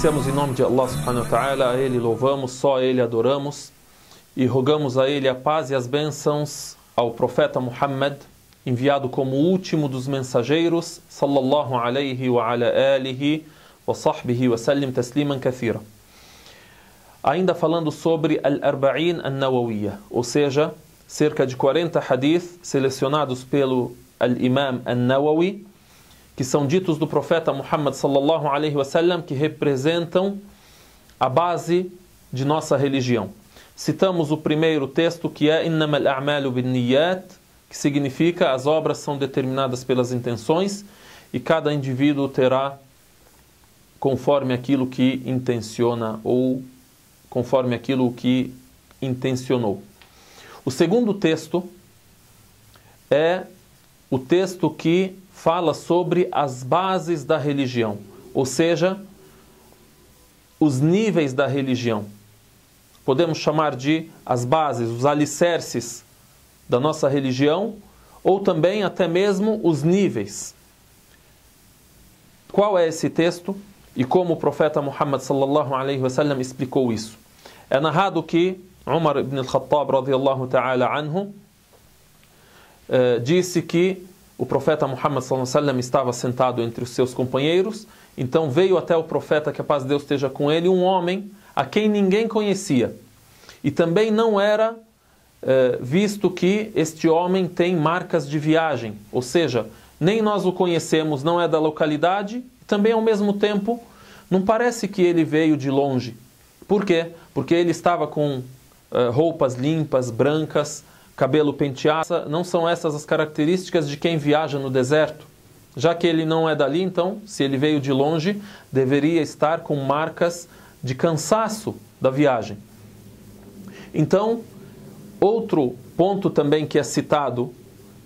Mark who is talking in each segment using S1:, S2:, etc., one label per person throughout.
S1: Iniciamos em nome de Allah subhanahu wa ta'ala, a Ele louvamos, só a Ele adoramos e rogamos a Ele a paz e as bênçãos ao profeta Muhammad, enviado como o último dos mensageiros, sallallahu alayhi wa ala alihi wa sahbihi wa sallim tasliman kathira. Ainda falando sobre al-Arba'in an-Nawawiyya, ou seja, cerca de 40 hadith selecionados pelo al-Imam an-Nawawi, que são ditos do profeta Muhammad sallallahu alaihi wasallam, que representam a base de nossa religião. Citamos o primeiro texto, que é Innamal a'malu binniyat, que significa as obras são determinadas pelas intenções e cada indivíduo terá conforme aquilo que intenciona ou conforme aquilo que intencionou. O segundo texto é o texto que fala sobre as bases da religião, ou seja, os níveis da religião. Podemos chamar de as bases, os alicerces da nossa religião, ou também até mesmo os níveis. Qual é esse texto e como o profeta Muhammad sallallahu alaihi wasallam explicou isso? É narrado que Umar ibn al-Khattab radiyallahu ta'ala anhu disse que o profeta Muhammad sallallahu alaihi wasallam estava sentado entre os seus companheiros, então veio até o profeta, que a paz de Deus esteja com ele, um homem a quem ninguém conhecia. E também não era visto que este homem tem marcas de viagem, ou seja, nem nós o conhecemos, não é da localidade, e também ao mesmo tempo não parece que ele veio de longe. Por quê? Porque ele estava com roupas limpas, brancas, cabelo penteado. Não são essas as características de quem viaja no deserto. Já que ele não é dali, então, se ele veio de longe, deveria estar com marcas de cansaço da viagem. Então, outro ponto também que é citado,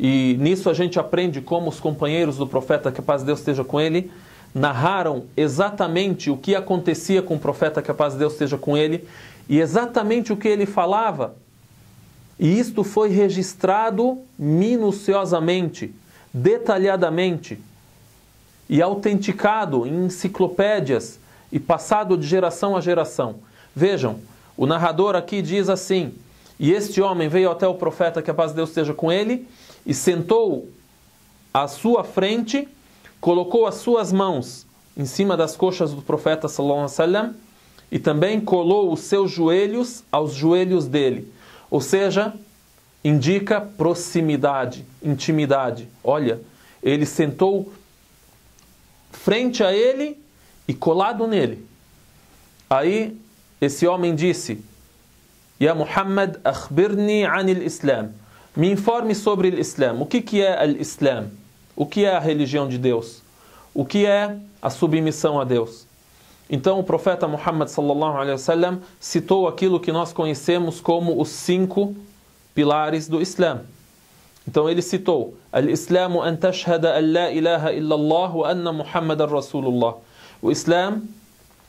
S1: e nisso a gente aprende como os companheiros do profeta, que a paz de Deus esteja com ele, narraram exatamente o que acontecia com o profeta, que a paz de Deus esteja com ele, e exatamente o que ele falava. E isto foi registrado minuciosamente, detalhadamente, e autenticado em enciclopédias e passado de geração a geração. Vejam, o narrador aqui diz assim: e este homem veio até o profeta, que a paz de Deus esteja com ele, e sentou à sua frente, colocou as suas mãos em cima das coxas do profeta sallallahu alaihi wasallam e também colou os seus joelhos aos joelhos dele. Ou seja, indica proximidade, intimidade. Olha, ele sentou frente a ele e colado nele. Aí esse homem disse: Ya Muhammad, akhbirni anil Islam. Me informe sobre o Islam. O que é o Islam? O que é a religião de Deus? O que é a submissão a Deus? Então o profeta Muhammad sallallahu alaihi wasallam citou aquilo que nós conhecemos como os 5 pilares do Islã. Então ele citou: Al-Islamu an tashhada an la ilaha illallah wa anna Muhammadan Rasulullah. O Islã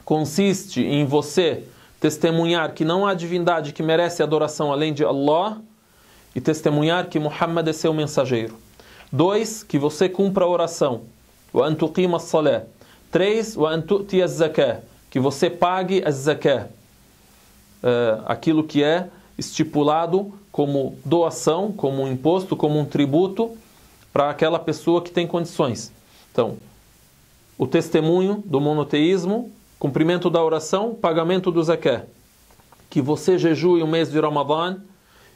S1: consiste em você testemunhar que não há divindade que merece adoração além de Allah e testemunhar que Muhammad é seu mensageiro. 2, que você cumpra a oração. Wa an tuqima as-salah. 3, wa an tu'ti az-zakah, que você pague az-zakah, aquilo que é estipulado como doação, como um imposto, como um tributo para aquela pessoa que tem condições. Então, o testemunho do monoteísmo, cumprimento da oração, pagamento do zakah, que você jejue o mês de Ramadã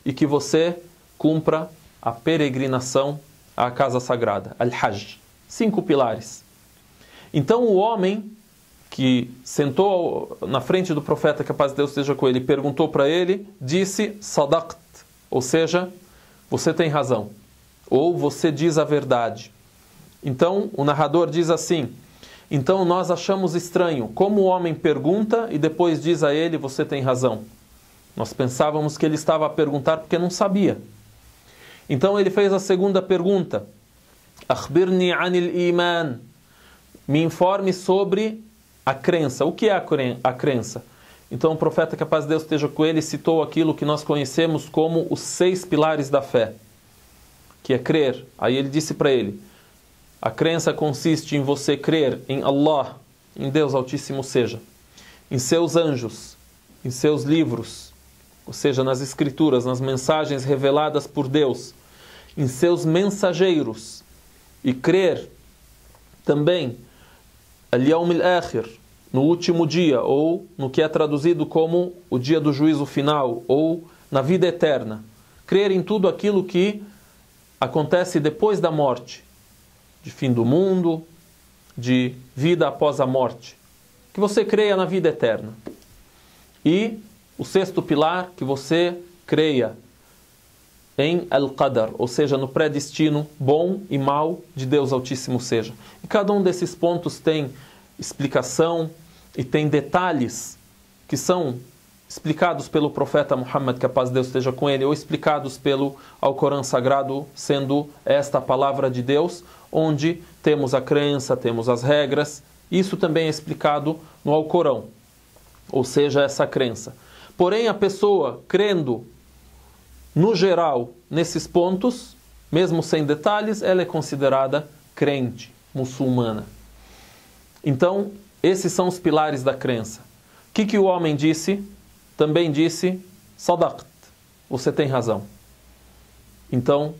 S1: e que você cumpra a peregrinação à casa sagrada, al-Hajj. 5 pilares. Então o homem que sentou na frente do profeta, que a paz de Deus esteja com ele, perguntou para ele, disse sadaqt, ou seja, você tem razão, ou você diz a verdade. Então o narrador diz assim: então nós achamos estranho como o homem pergunta e depois diz a ele, você tem razão. Nós pensávamos que ele estava a perguntar porque não sabia. Então ele fez a segunda pergunta: akhbirni anil iman. Me informe sobre a crença. O que é a crença? Então o profeta, que a paz de Deus esteja com ele, citou aquilo que nós conhecemos como os 6 pilares da fé, que é crer. Aí ele disse para ele: a crença consiste em você crer em Allah, em Deus Altíssimo seja, em seus anjos, em seus livros, ou seja, nas escrituras, nas mensagens reveladas por Deus, em seus mensageiros, e crer também al-Yawm al-Akhir, no último dia, ou no que é traduzido como o dia do juízo final, ou na vida eterna. Crer em tudo aquilo que acontece depois da morte, de fim do mundo, de vida após a morte. Que você creia na vida eterna. E o sexto pilar, que você creia em Al-Qadar, ou seja, no predestino bom e mal de Deus Altíssimo seja. E cada um desses pontos tem explicação e tem detalhes que são explicados pelo profeta Muhammad, que a paz de Deus esteja com ele, ou explicados pelo Alcorão Sagrado, sendo esta a palavra de Deus, onde temos a crença, temos as regras. Isso também é explicado no Alcorão, ou seja, essa crença. Porém, a pessoa crendo no geral nesses pontos, mesmo sem detalhes, ela é considerada crente, muçulmana. Então, esses são os pilares da crença. O que o homem disse? Também disse, sadaqt, você tem razão. Então,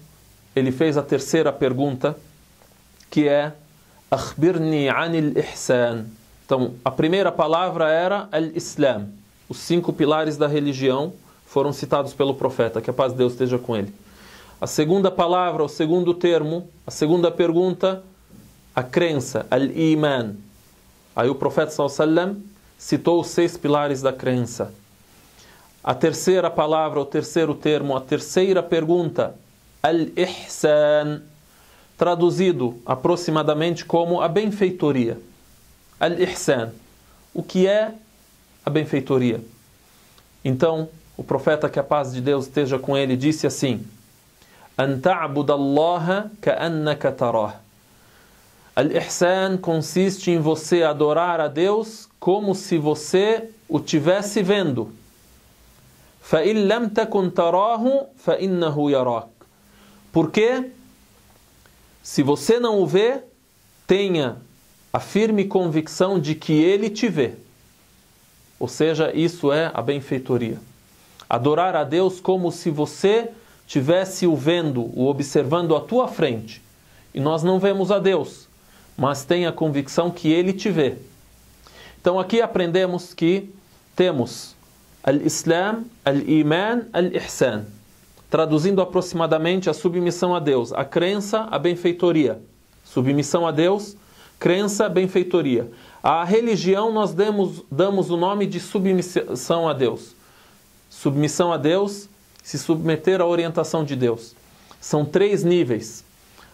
S1: ele fez a terceira pergunta, que é akhbirni anil ihsan. Então, a primeira palavra era al-Islam. Os 5 pilares da religião foram citados pelo profeta, que a paz de Deus esteja com ele. A segunda palavra, o segundo termo, a segunda pergunta, a crença, al-Iman. Aí o profeta sallallahu alaihi wasallam citou os 6 pilares da crença. A terceira palavra, o terceiro termo, a terceira pergunta, al-Ihsan, traduzido aproximadamente como a benfeitoria. Al-Ihsan. O que é a benfeitoria? Então, o profeta, que a paz de Deus esteja com ele, disse assim: An ta'budallaha ka'annaka tarah. Al-Ihsan consiste em você adorar a Deus como se você o tivesse vendo. فَإِن لَمْ تَكُنْ تَرَاهُ فَإِنَّهُ يَرَاكَ. Porque, se você não o vê, tenha a firme convicção de que ele te vê. Ou seja, isso é a benfeitoria. Adorar a Deus como se você tivesse o vendo, o observando à tua frente. E nós não vemos a Deus, mas tenha a convicção que ele te vê. Então aqui aprendemos que temos al-Islam, al-Iman, al-Ihsan. Traduzindo aproximadamente, a submissão a Deus, a crença, a benfeitoria. Submissão a Deus, crença, benfeitoria. A religião nós damos o nome de submissão a Deus. Submissão a Deus, se submeter à orientação de Deus. São 3 níveis.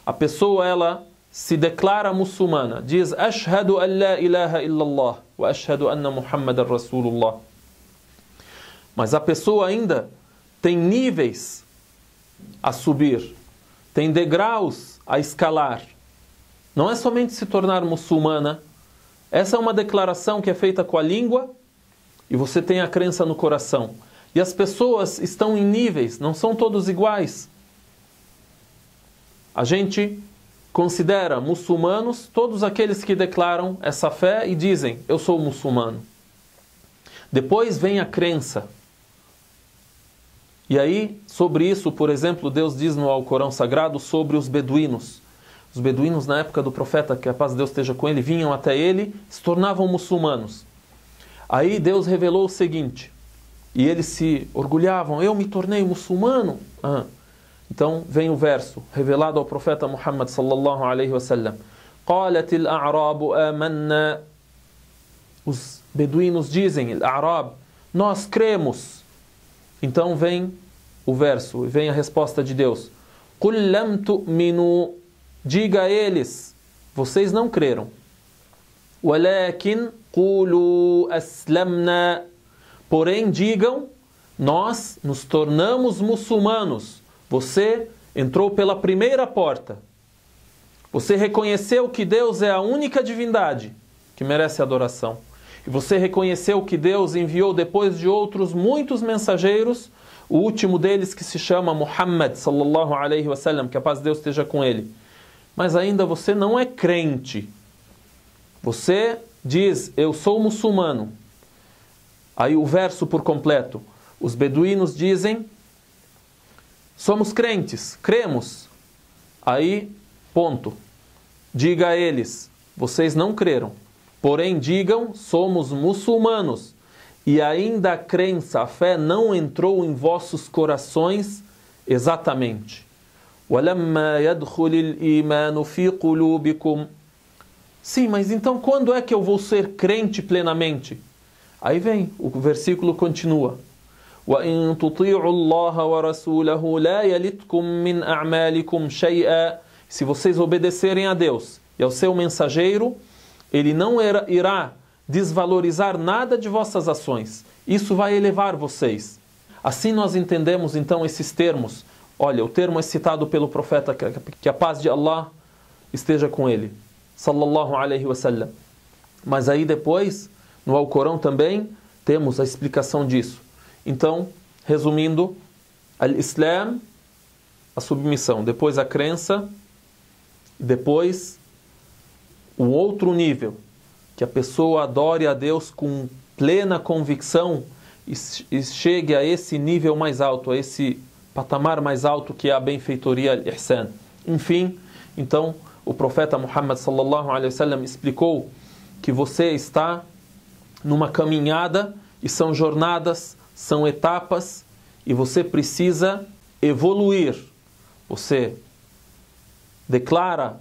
S1: A pessoa, ela se declara muçulmana, diz Ashhadu an la ilaha illallah wa ashhadu anna Muhammadan Rasulullah. Mas a pessoa ainda tem níveis a subir, tem degraus a escalar. Não é somente se tornar muçulmana. Essa é uma declaração que é feita com a língua e você tem a crença no coração. E as pessoas estão em níveis, não são todos iguais. A gente considera muçulmanos todos aqueles que declaram essa fé e dizem, eu sou muçulmano. Depois vem a crença. E aí, sobre isso, por exemplo, Deus diz no Alcorão Sagrado sobre os beduínos. Os beduínos, na época do profeta, que a paz de Deus esteja com ele, vinham até ele, se tornavam muçulmanos. Aí Deus revelou o seguinte, e eles se orgulhavam, eu me tornei muçulmano. Então vem o verso, revelado ao profeta Muhammad sallallahu alaihi wasallam. قالت الأعراب آمنا. Os beduínos dizem, al-A'rab, nós cremos. Então vem o verso, vem a resposta de Deus. قُلْ لَمْ تُؤْمِنُوا. Diga a eles, vocês não creram. وَلَكِنْ قُولُوا أَسْلَمْنَا. Porém digam, nós nos tornamos muçulmanos. Você entrou pela primeira porta. Você reconheceu que Deus é a única divindade que merece adoração. E você reconheceu que Deus enviou depois de outros muitos mensageiros, o último deles que se chama Muhammad sallallahu alaihi wasallam, que a paz de Deus esteja com ele. Mas ainda você não é crente. Você diz, eu sou muçulmano. Aí o verso por completo. Os beduínos dizem: somos crentes, cremos. Aí, ponto. Diga a eles: vocês não creram. Porém, digam: somos muçulmanos. E ainda a crença, a fé não entrou em vossos corações exatamente. وَلَمَّا يَدْخُلِ الْإِيمَانُ فِي قُلُوبِكُمْ. Sim, mas então quando é que eu vou ser crente plenamente? Aí vem, o versículo continua. وَإِن تُطِيعُوا اللَّهَ وَرَسُولَهُ لَا يَلِتْكُمْ مِنْ أَعْمَالِكُمْ شَيْئًا. Se vocês obedecerem a Deus e ao seu mensageiro, ele não irá desvalorizar nada de vossas ações. Isso vai elevar vocês. Assim nós entendemos então esses termos. Olha, o termo é citado pelo profeta, que a paz de Allah esteja com ele, sallallahu alaihi wasallam. Mas aí depois, no Alcorão também, temos a explicação disso. Então, resumindo, al-Islam, a submissão, depois a crença, depois um outro nível, que a pessoa adore a Deus com plena convicção e chegue a esse nível mais alto, a esse patamar mais alto que é a benfeitoria al-Ihsan. Enfim, então, o profeta Muhammad sallallahu alaihi wasallam explicou que você está numa caminhada e são jornadas, são etapas e você precisa evoluir. Você declara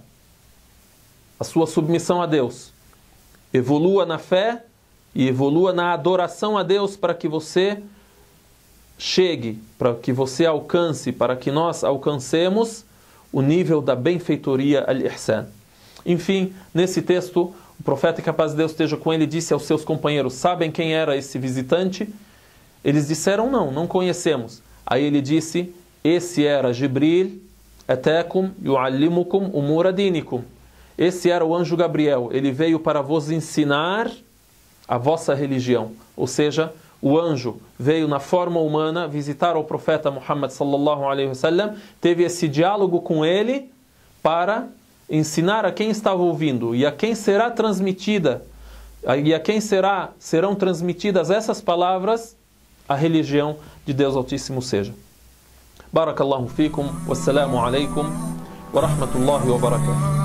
S1: a sua submissão a Deus, evolua na fé e evolua na adoração a Deus para que você chegue, para que você alcance, para que nós alcancemos o nível da benfeitoria al-Ihsan. Enfim, nesse texto, o profeta, que a paz de Deus esteja com ele, disse aos seus companheiros: sabem quem era esse visitante? Eles disseram: não conhecemos. Aí ele disse: esse era Jibril, atakum yuallimukum umura dinikum. Esse era o anjo Gabriel, ele veio para vos ensinar a vossa religião. Ou seja, o anjo veio na forma humana visitar o profeta Muhammad sallallahu alaihi wasallam, teve esse diálogo com ele para ensinar a quem estava ouvindo e a quem será transmitida, e a quem serão transmitidas essas palavras, a religião de Deus Altíssimo seja. Barakallahu fikum, wassalamu alaikum wa rahmatullahi wa barakatuh.